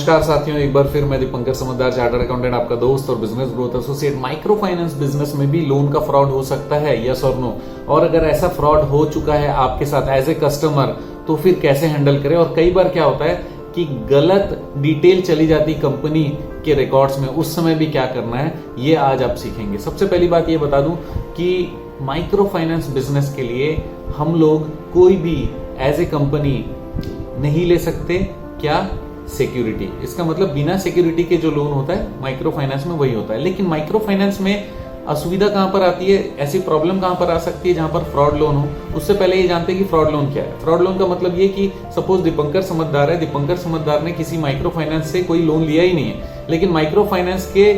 नमस्कार साथियों, एक बार फिर मैं दीपंकर समझदार, चार्टर्ड अकाउंटेंट, आपका दोस्त और business growth associate. Micro finance business में भी लोन का फ्रॉड हो सकता है, यस और नो? और अगर ऐसा फ्रॉड हो चुका है आपके साथ एज ए कस्टमर, तो फिर कैसे हैंडल करें? और कई बार क्या होता है कि गलत डिटेल चली जाती कंपनी के रिकॉर्ड्स में, उस समय भी क्या करना है, ये आज आप सीखेंगे। सबसे पहली बात ये बता दूं कि माइक्रो फाइनेंस बिजनेस के लिए हम लोग कोई भी एज ए कंपनी नहीं ले सकते। क्या? सिक्योरिटी। इसका मतलब बिना सिक्योरिटी के जो लोन होता है माइक्रो फाइनेंस में वही होता है। लेकिन माइक्रो फाइनेंस में असुविधा कहां पर आती है, ऐसी प्रॉब्लम कहां पर आ सकती है जहां पर फ्रॉड लोन हो? उससे पहले ये जानते हैं कि फ्रॉड लोन क्या है। फ्रॉड लोन का मतलब ये कि सपोज दीपंकर समझदार है, दीपंकर समझदार ने किसी माइक्रो फाइनेंस से कोई लोन लिया ही नहीं है, लेकिन माइक्रो फाइनेंस के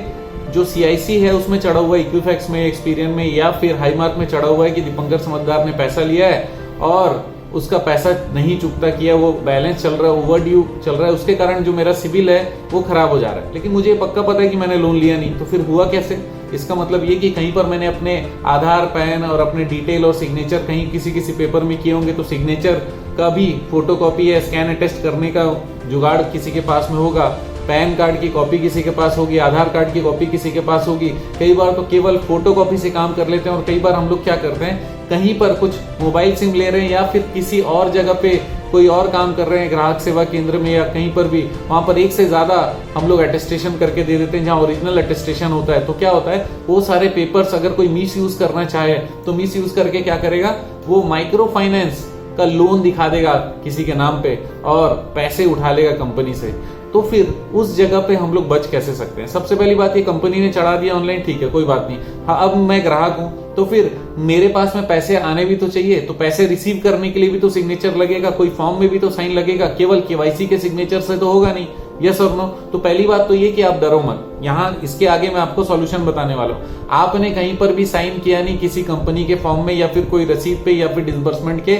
जो CIC है उसमें चढ़ा हुआ है, इक्विफैक्स में, एक्सपीरियन में या फिर हाईमार्क में चढ़ा हुआ है कि दीपंकर समझदार ने पैसा लिया है और उसका पैसा नहीं चुकता किया, वो बैलेंस चल रहा है, ओवर ड्यू चल रहा है, उसके कारण जो मेरा सिबिल है वो खराब हो जा रहा है। लेकिन मुझे पक्का पता है कि मैंने लोन लिया नहीं, तो फिर हुआ कैसे? इसका मतलब ये कि कहीं पर मैंने अपने आधार, पैन और अपने डिटेल और सिग्नेचर कहीं किसी पेपर में किए होंगे, तो सिग्नेचर का भी फोटोकॉपी या स्कैन अटेस्ट करने का जुगाड़ किसी के पास में होगा, पैन कार्ड की कॉपी किसी के पास होगी, आधार कार्ड की कॉपी किसी के पास होगी। कई बार तो केवल फोटोकॉपी से काम कर लेते हैं। और कई बार हम लोग क्या करते हैं, कहीं पर कुछ मोबाइल सिम ले रहे हैं या फिर किसी और जगह पे कोई और काम कर रहे हैं, ग्राहक सेवा केंद्र में या कहीं पर भी, वहां पर एक से ज्यादा हम लोग अटेस्टेशन करके दे देते हैं जहां ओरिजिनल अटेस्टेशन होता है। तो क्या होता है, वो सारे पेपर्स अगर कोई मिस यूज करना चाहे तो मिस यूज करके क्या करेगा, वो माइक्रो फाइनेंस का लोन दिखा देगा किसी के नाम पे और पैसे उठा लेगा कंपनी से। तो फिर उस जगह पे हम लोग बच कैसे सकते हैं? सबसे पहली बात, ये कंपनी ने चढ़ा दिया ऑनलाइन, ठीक है, कोई बात नहीं। हाँ, अब मैं ग्राहक हूं तो फिर मेरे पास में पैसे आने भी तो चाहिए, तो पैसे रिसीव करने के लिए भी तो सिग्नेचर लगेगा, कोई फॉर्म में भी तो साइन लगेगा, केवल KYC के सिग्नेचर से तो होगा नहीं, यस और नो? तो पहली बात तो ये कि आप डरो मत। यहाँ इसके आगे मैं आपको सॉल्यूशन बताने वाला हूँ। आपने कहीं पर भी साइन किया नहीं किसी कंपनी के फॉर्म में या फिर कोई रसीद पे या फिर डिसबर्समेंट के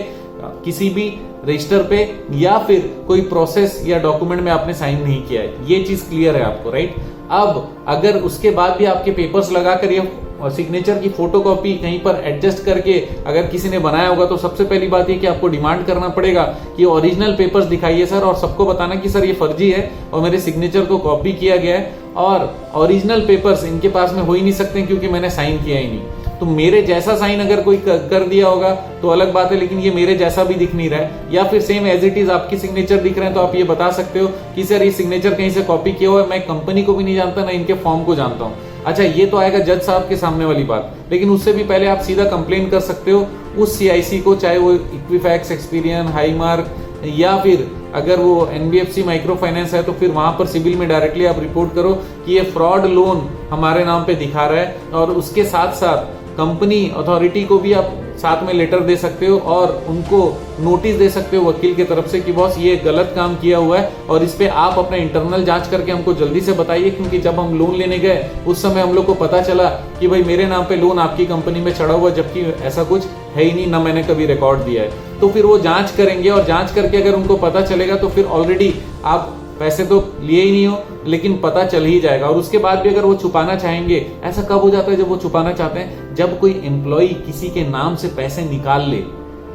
किसी भी रजिस्टर पे या फिर कोई प्रोसेस या डॉक्यूमेंट में आपने साइन नहीं किया है, ये चीज क्लियर है आपको, राइट? अब अगर उसके बाद भी आपके पेपर्स लगाकर ये सिग्नेचर की फोटोकॉपी कहीं पर एडजस्ट करके अगर किसी ने बनाया होगा, तो सबसे पहली बात ये कि आपको डिमांड करना पड़ेगा कि ओरिजिनल पेपर्स दिखाइए सर, और सबको बताना कि सर ये फर्जी है और मेरे सिग्नेचर को कॉपी किया गया है और ओरिजिनल पेपर्स इनके पास में हो ही नहीं सकते क्योंकि मैंने साइन किया ही नहीं। तो मेरे जैसा साइन अगर कोई कर दिया होगा तो अलग बात है, लेकिन ये मेरे जैसा भी दिख नहीं रहा है, या फिर सेम एज इट इज आपकी सिग्नेचर दिख रहे हैं, तो आप ये बता सकते हो कि सर ये सिग्नेचर कहीं से कॉपी किया हुआ है, मैं कंपनी को भी नहीं जानता, ना इनके फॉर्म को जानता हूं। अच्छा, ये तो आएगा जज साहब के सामने वाली बात, लेकिन उससे भी पहले आप सीधा कंप्लेन कर सकते हो उस CIC को, चाहे वो इक्विफैक्स, एक्सपीरियन, हाईमार्क या फिर अगर वो NBFC माइक्रो फाइनेंस है तो फिर वहां पर सिविल में डायरेक्टली आप रिपोर्ट करो कि ये फ्रॉड लोन हमारे नाम पे दिखा रहा है, और उसके साथ साथ कंपनी अथॉरिटी को भी आप साथ में लेटर दे सकते हो और उनको नोटिस दे सकते हो वकील की तरफ से कि बॉस ये गलत काम किया हुआ है और इस पे आप अपना इंटरनल जांच करके हमको जल्दी से बताइए, क्योंकि जब हम लोन लेने गए उस समय हम लोग को पता चला कि भाई मेरे नाम पे लोन आपकी कंपनी में चढ़ा हुआ, जबकि ऐसा कुछ है ही नहीं, ना मैंने कभी रिकॉर्ड दिया है। तो फिर वो जांच करेंगे और जांच करके अगर उनको पता चलेगा तो फिर ऑलरेडी आप पैसे तो लिए ही नहीं हो, लेकिन पता चल ही जाएगा। और उसके बाद भी अगर वो छुपाना चाहेंगे, ऐसा कब हो जाता है जब वो छुपाना चाहते हैं, जब कोई एम्प्लॉय किसी के नाम से पैसे निकाल ले,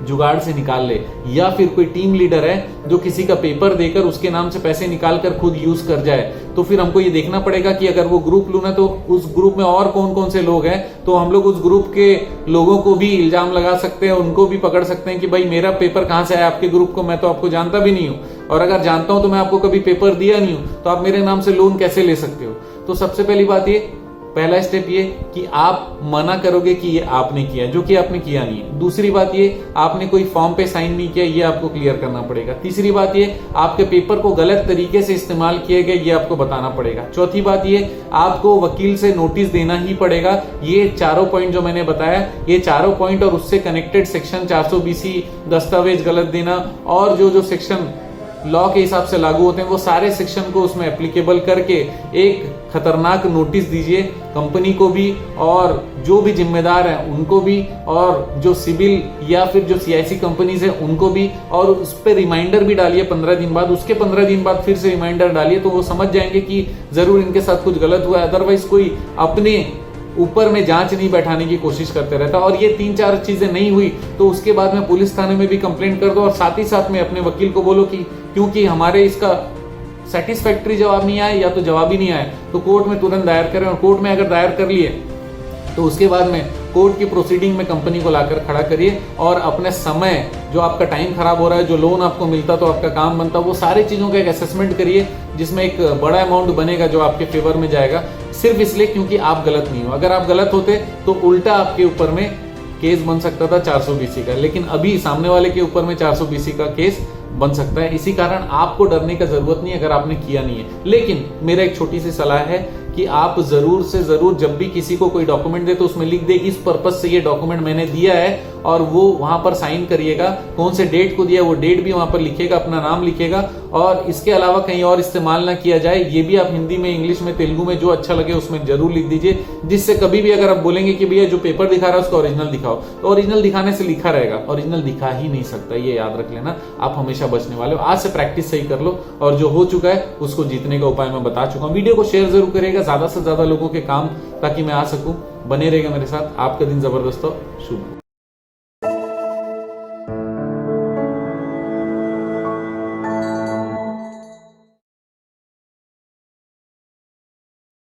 जुगाड़ से निकाल ले, या फिर कोई टीम लीडर है जो किसी का पेपर देकर उसके नाम से पैसे निकाल कर खुद यूज कर जाए, तो फिर हमको ये देखना पड़ेगा कि अगर वो ग्रुप लूना तो उस ग्रुप में और कौन कौन से लोग हैं, तो हम लोग उस ग्रुप के लोगों को भी इल्जाम लगा सकते हैं, उनको भी पकड़ सकते हैं कि भाई मेरा पेपर कहां से आया आपके ग्रुप को, मैं तो आपको जानता भी नहीं हूं, और अगर जानता हूं तो मैं आपको कभी पेपर दिया नहीं हूं, तो आप मेरे नाम से लोन कैसे ले सकते हो? तो सबसे पहली बात ये, पहला स्टेप ये कि आप मना करोगे कि ये आपने किया, जो कि आपने किया नहीं है। दूसरी बात ये, आपने कोई फॉर्म पे साइन नहीं किया, ये आपको क्लियर करना पड़ेगा। तीसरी बात ये, आपके पेपर को गलत तरीके से इस्तेमाल किए गए, ये आपको बताना पड़ेगा। चौथी बात ये, आपको वकील से नोटिस देना ही पड़ेगा। ये चारों पॉइंट जो मैंने बताया, ये चारों पॉइंट और उससे कनेक्टेड सेक्शन 420 दस्तावेज गलत देना और जो सेक्शन लॉ के हिसाब से लागू होते हैं, वो सारे सेक्शन को उसमें एप्लीकेबल करके एक खतरनाक नोटिस दीजिए कंपनी को भी और जो भी जिम्मेदार हैं उनको भी, और जो सिविल या फिर जो CIC कंपनीज है उनको भी, और उस पर रिमाइंडर भी डालिए 15 दिन बाद। उसके 15 दिन बाद फिर से रिमाइंडर डालिए, तो वो समझ जाएंगे कि जरूर इनके साथ कुछ गलत हुआ है। अदरवाइज कोई अपने ऊपर में जांच नहीं बैठाने की कोशिश करते रहता, और ये 3-4 चीजें नहीं हुई तो उसके बाद में पुलिस थाने में भी कंप्लेंट कर दो, और साथ ही साथ में अपने वकील को बोलो कि क्योंकि हमारे इसका सेटिस्फैक्ट्री जवाब नहीं आए या तो जवाब ही नहीं आए तो कोर्ट में तुरंत दायर करें, और कोर्ट में अगर दायर कर लिए तो उसके बाद में कोर्ट की प्रोसीडिंग में कंपनी को लाकर खड़ा करिए, और अपने समय जो आपका टाइम खराब हो रहा है, जो लोन आपको मिलता तो आपका काम बनता, वो सारी चीजों का एक असेसमेंट करिए जिसमें एक बड़ा अमाउंट बनेगा जो आपके फेवर में जाएगा, सिर्फ इसलिए क्योंकि आप गलत नहीं हो। अगर आप गलत होते तो उल्टा आपके ऊपर में केस बन सकता था 420 का, लेकिन अभी सामने वाले के ऊपर में 420 का केस बन सकता है। इसी कारण आपको डरने का जरूरत नहीं अगर आपने किया नहीं है। लेकिन मेरा एक छोटी सी सलाह है कि आप जरूर से जरूर जब भी किसी को कोई डॉक्यूमेंट दे तो उसमें लिख दे इस पर्पस से ये डॉक्यूमेंट मैंने दिया है, और वो वहां पर साइन करिएगा। कौन से डेट को दिया वो डेट भी वहां पर लिखेगा, अपना नाम लिखेगा, और इसके अलावा कहीं और इस्तेमाल ना किया जाए। ये भी आप हिंदी में, इंग्लिश में, तेलुगु में जो अच्छा लगे उसमें जरूर लिख दीजिए, जिससे कभी भी अगर आप बोलेंगे कि भैया जो पेपर दिखा रहा है उसका ओरिजिनल दिखाओ, तो ओरिजिनल दिखाने से लिखा रहेगा, ओरिजिनल दिखा ही नहीं सकता, ये याद रख लेना। आप हमेशा बचने वाले हो। आज से प्रैक्टिस सही कर लो, और जो हो चुका है उसको जीतने का उपाय मैं बता चुका हूं। वीडियो को शेयर जरूर करिएगा ज्यादा से ज्यादा लोगों के काम, ताकि मैं आ सकूं। बने रहेगा मेरे साथ। आपका दिन जबरदस्त हो। शुभ।